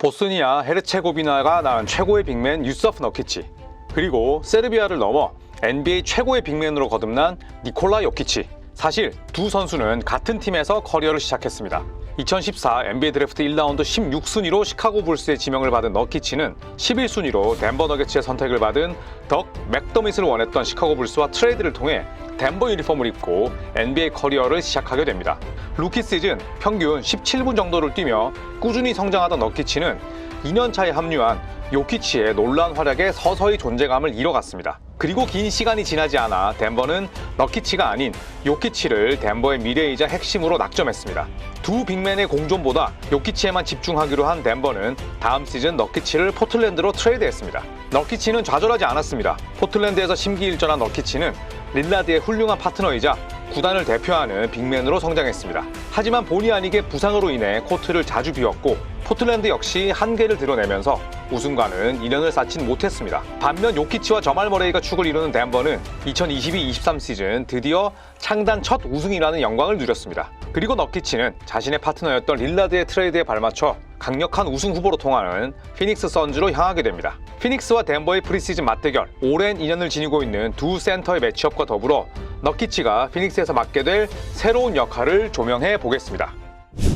보스니아 헤르체고비나가 낳은 최고의 빅맨 유서프 너키치, 그리고 세르비아를 넘어 NBA 최고의 빅맨으로 거듭난 니콜라 요키치. 사실 두 선수는 같은 팀에서 커리어를 시작했습니다. 2014 NBA 드래프트 1라운드 16순위로 시카고 불스의 지명을 받은 너키치는 11순위로 덴버 너게츠의 선택을 받은 덕 맥더밋을 원했던 시카고 불스와 트레이드를 통해 덴버 유니폼을 입고 NBA 커리어를 시작하게 됩니다. 루키 시즌 평균 17분 정도를 뛰며 꾸준히 성장하던 너키치는 2년 차에 합류한 요키치의 놀라운 활약에 서서히 존재감을 잃어갔습니다. 그리고 긴 시간이 지나지 않아 덴버는 너키치가 아닌 요키치를 덴버의 미래이자 핵심으로 낙점했습니다. 두 빅맨의 공존보다 요키치에만 집중하기로 한 덴버는 다음 시즌 너키치를 포틀랜드로 트레이드했습니다. 너키치는 좌절하지 않았습니다. 포틀랜드에서 심기일전한 너키치는 릴라드의 훌륭한 파트너이자 구단을 대표하는 빅맨으로 성장했습니다. 하지만 본의 아니게 부상으로 인해 코트를 자주 비웠고 포틀랜드 역시 한계를 드러내면서 우승과는 인연을 쌓진 못했습니다. 반면 요키치와 저말 머레이가 축을 이루는 덴버는 2022-23 시즌 드디어 창단 첫 우승이라는 영광을 누렸습니다. 그리고 너키치는 자신의 파트너였던 릴라드의 트레이드에 발맞춰 강력한 우승 후보로 통하는 피닉스 선즈로 향하게 됩니다. 피닉스와 덴버의 프리시즌 맞대결, 오랜 인연을 지니고 있는 두 센터의 매치업과 더불어 너키치가 피닉스에서 맡게 될 새로운 역할을 조명해 보겠습니다.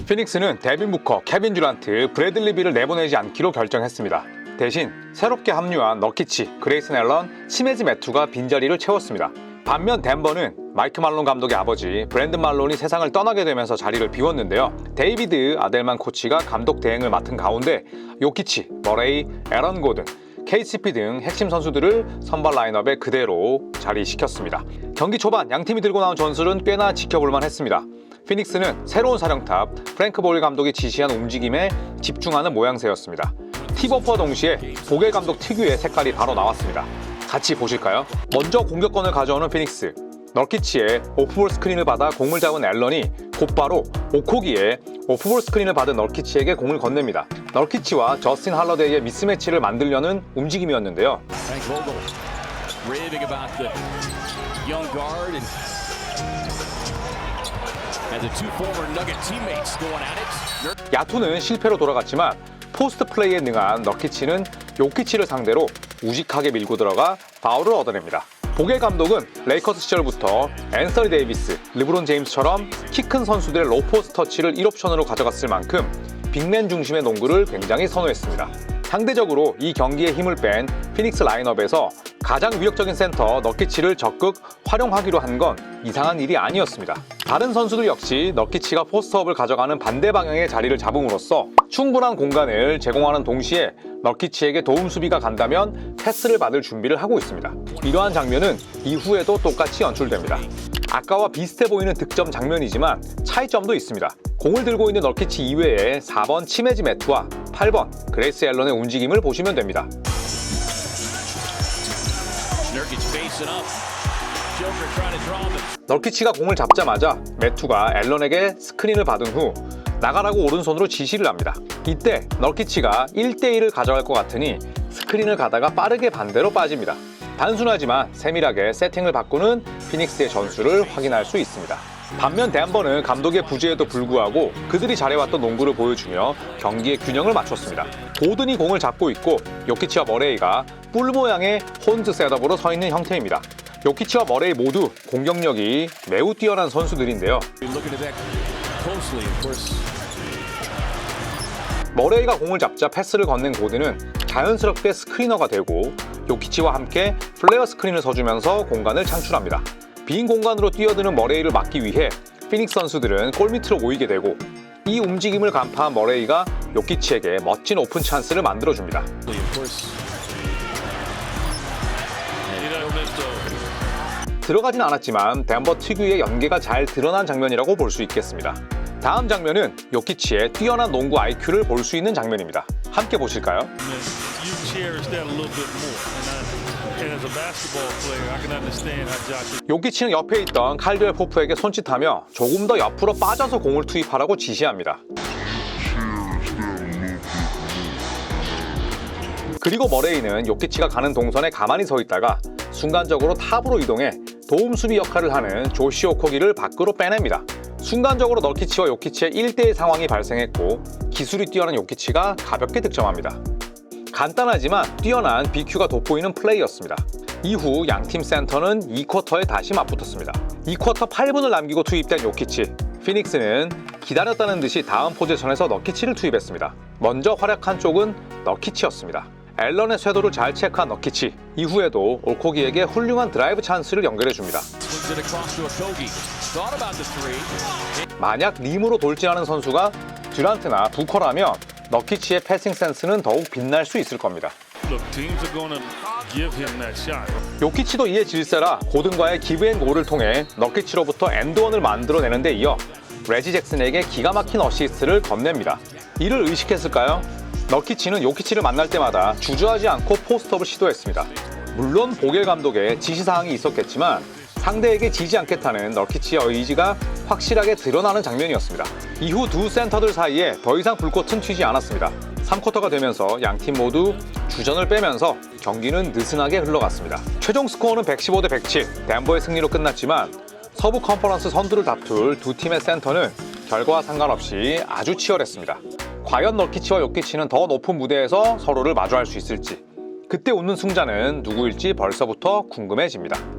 피닉스는 데빈 부커, 케빈 듀란트, 브래들리 빌을 내보내지 않기로 결정했습니다. 대신 새롭게 합류한 너키치, 그레이슨 앨런, 치메즈 매투가 빈자리를 채웠습니다. 반면 덴버는 마이크 말론 감독의 아버지 브랜든 말론이 세상을 떠나게 되면서 자리를 비웠는데요. 데이비드 아델만 코치가 감독 대행을 맡은 가운데 요키치, 머레이, 에런 고든, KCP 등 핵심 선수들을 선발 라인업에 그대로 자리시켰습니다. 경기 초반 양팀이 들고 나온 전술은 꽤나 지켜볼만 했습니다. 피닉스는 새로운 사령탑 프랭크 보일 감독이 지시한 움직임에 집중하는 모양새였습니다. 팁오프와 동시에 보겔 감독 특유의 색깔이 바로 나왔습니다. 같이 보실까요? 먼저 공격권을 가져오는 피닉스. 너키치의 오프볼 스크린을 받아 공을 잡은 앨런이 곧바로 오코기에 오프볼 스크린을 받은 너키치에게 공을 건넵니다. 너키치와 저스틴 할러데이의 미스매치를 만들려는 움직임이었는데요. 야투는 실패로 돌아갔지만 포스트 플레이에 능한 너키치는 요키치를 상대로 우직하게 밀고 들어가 파울을 얻어냅니다. 보겔 감독은 레이커스 시절부터 앤서니 데이비스, 르브론 제임스처럼 키 큰 선수들의 로포스트 터치를 1옵션으로 가져갔을 만큼 빅맨 중심의 농구를 굉장히 선호했습니다. 상대적으로 이 경기에 힘을 뺀 피닉스 라인업에서 가장 위력적인 센터 너키치를 적극 활용하기로 한 건 이상한 일이 아니었습니다. 다른 선수들 역시 너키치가 포스트업을 가져가는 반대 방향의 자리를 잡음으로써 충분한 공간을 제공하는 동시에 너키치에게 도움 수비가 간다면 패스를 받을 준비를 하고 있습니다. 이러한 장면은 이후에도 똑같이 연출됩니다. 아까와 비슷해 보이는 득점 장면이지만 차이점도 있습니다. 공을 들고 있는 너키치 이외에 4번 치메즈 매투와 8번 그레이스 앨런의 움직임을 보시면 됩니다. 너키치가 공을 잡자마자 매투가 앨런에게 스크린을 받은 후 나가라고 오른손으로 지시를 합니다. 이때 너키치가 1대1을 가져갈 것 같으니 스크린을 가다가 빠르게 반대로 빠집니다. 단순하지만 세밀하게 세팅을 바꾸는 피닉스의 전술을 확인할 수 있습니다. 반면 덴버는 감독의 부재에도 불구하고 그들이 잘해왔던 농구를 보여주며 경기의 균형을 맞췄습니다. 고든이 공을 잡고 있고 요키치와 머레이가 뿔 모양의 혼즈 셋업으로 서 있는 형태입니다. 요키치와 머레이 모두 공격력이 매우 뛰어난 선수들인데요. 머레이가 공을 잡자 패스를 건넨 고든은 자연스럽게 스크리너가 되고 요키치와 함께 플레어 스크린을 서주면서 공간을 창출합니다. 빈 공간으로 뛰어드는 머레이를 막기 위해 피닉스 선수들은 골밑으로 모이게 되고 이 움직임을 간파한 머레이가 요키치에게 멋진 오픈 찬스를 만들어줍니다. 들어가진 않았지만 덴버 특유의 연계가 잘 드러난 장면이라고 볼 수 있겠습니다. 다음 장면은 요키치의 뛰어난 농구 IQ를 볼 수 있는 장면입니다. 함께 보실까요? 요키치는 옆에 있던 칼드웰 포프에게 손짓하며 조금 더 옆으로 빠져서 공을 투입하라고 지시합니다. 그리고 머레이는 요키치가 가는 동선에 가만히 서 있다가 순간적으로 탑으로 이동해 도움 수비 역할을 하는 조시 오코기를 밖으로 빼냅니다. 순간적으로 너키치와 요키치의 1대1 상황이 발생했고 기술이 뛰어난 요키치가 가볍게 득점합니다. 간단하지만 뛰어난 BQ가 돋보이는 플레이였습니다. 이후 양팀 센터는 2쿼터에 다시 맞붙었습니다. 2쿼터 8분을 남기고 투입된 요키치. 피닉스는 기다렸다는 듯이 다음 포지션에서 너키치를 투입했습니다. 먼저 활약한 쪽은 너키치였습니다. 앨런의 쇄도를 잘 체크한 너키치. 이후에도 올코기에게 훌륭한 드라이브 찬스를 연결해줍니다. 만약 림으로 돌진하는 선수가 듀란트나 부커라면 너키치의 패싱 센스는 더욱 빛날 수 있을 겁니다. 요키치도 이에 질세라 고든과의 기브앤고를 통해 너키치로부터 엔드원을 만들어내는 데 이어 레지 잭슨에게 기가 막힌 어시스트를 건넵니다. 이를 의식했을까요? 너키치는 요키치를 만날 때마다 주저하지 않고 포스트업을 시도했습니다. 물론 보겔 감독의 지시사항이 있었겠지만 상대에게 지지 않겠다는 너키치의 의지가 확실하게 드러나는 장면이었습니다. 이후 두 센터들 사이에 더 이상 불꽃은 튀지 않았습니다. 3쿼터가 되면서 양팀 모두 주전을 빼면서 경기는 느슨하게 흘러갔습니다. 최종 스코어는 115대 107, 덴버의 승리로 끝났지만 서부 컨퍼런스 선두를 다툴 두 팀의 센터는 결과와 상관없이 아주 치열했습니다. 과연 너키치와 요키치는 더 높은 무대에서 서로를 마주할 수 있을지, 그때 웃는 승자는 누구일지 벌써부터 궁금해집니다.